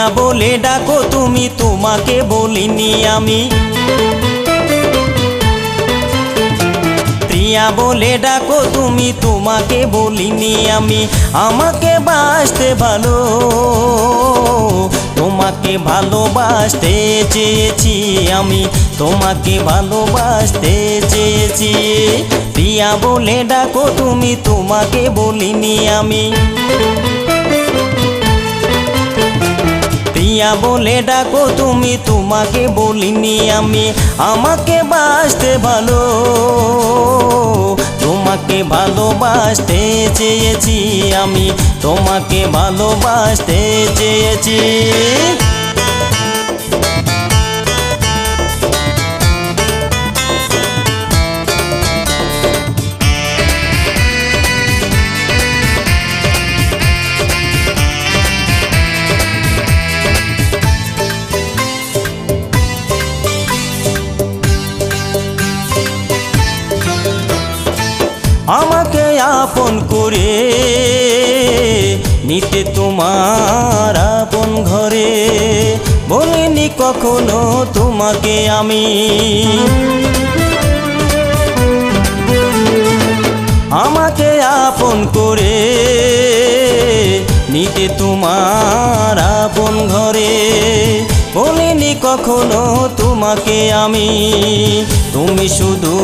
প্রিয়া বলে ডাকো তুমি, তোমাকে বলিনি আমি। প্রিয়া বলে ডাকো তুমি, তোমাকে বলিনি আমি। আমাকে বাসতে ভালো, তোমাকে ভালোবাসতে চেয়েছি আমি, তোমাকে ভালোবাসতে চেয়েছি। প্রিয়া বলে ডাকো তুমি, তোমাকে বলিনি আমি। প্রিয়া বলে ডাকো তুমি, তোমাকে বলিনি আমি। আমাকে বাসতে ভালো, তোমাকে ভালোবাসতে চেয়েছি আমি, তোমাকে ভালোবাসতে চেয়েছি। আমাকে আপন করে নিতে তোমার আপন ঘরে, বলিনি কখনো তোমাকে আমি। আমাকে আপন করে নিতে তোমার আপন ঘরে, বলিনি কখনো তোমাকে আমি। তুমি শুধু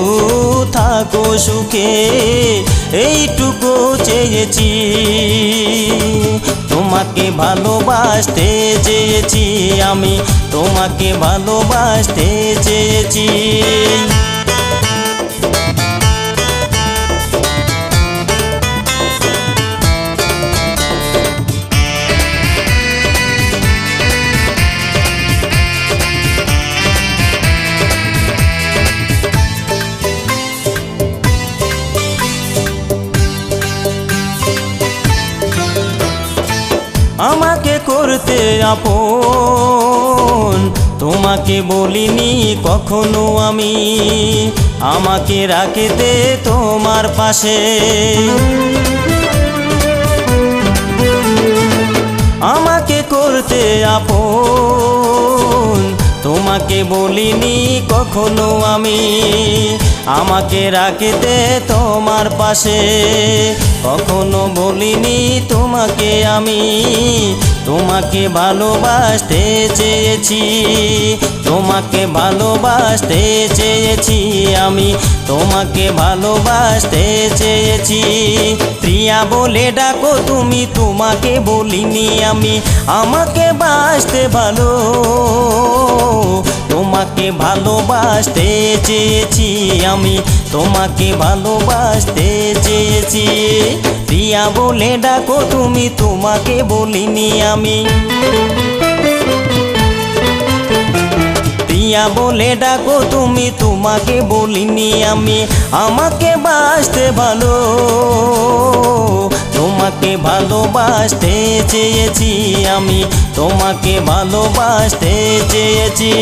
থাকো সুখে, এইটুকু চেয়েছি। তোমাকে ভালোবাসতে চেয়েছি আমি, তোমাকে ভালোবাসতে চেয়েছি। আমাকে করতে আপন, তোমাকে বলিনি কখনো আমি। আমাকে রাখতে তোমার পাশে, আমাকে করতে আপন, তোমাকে বলিনি কখনো আমি। আমাকে রাখতে তোমার পাশে, কখনো বলিনি তোমাকে আমি। তোমাকে ভালোবাসতে চেয়েছি, তোমাকে ভালোবাসতে চেয়েছি আমি, তোমাকে ভালোবাসতে চেয়েছি। প্রিয়া বলে ডাকো তুমি, তোমাকে বলিনি আমি। আমাকে বাসতে ভালো, তোমাকে ভালোবাসতে চেয়েছি আমি, তোমাকে ভালোবাসতে চেয়েছি। প্রিয়া বলে ডাকো তুমি, তোমাকে বলিনি আমি। প্রিয়া বলে ডাকো তুমি, তোমাকে বলিনি আমি। আমাকে বাসতে ভালো, তোমাকে ভালোবাসতে চেয়েছি আমি, তোমাকে ভালোবাসতে চেয়েছি।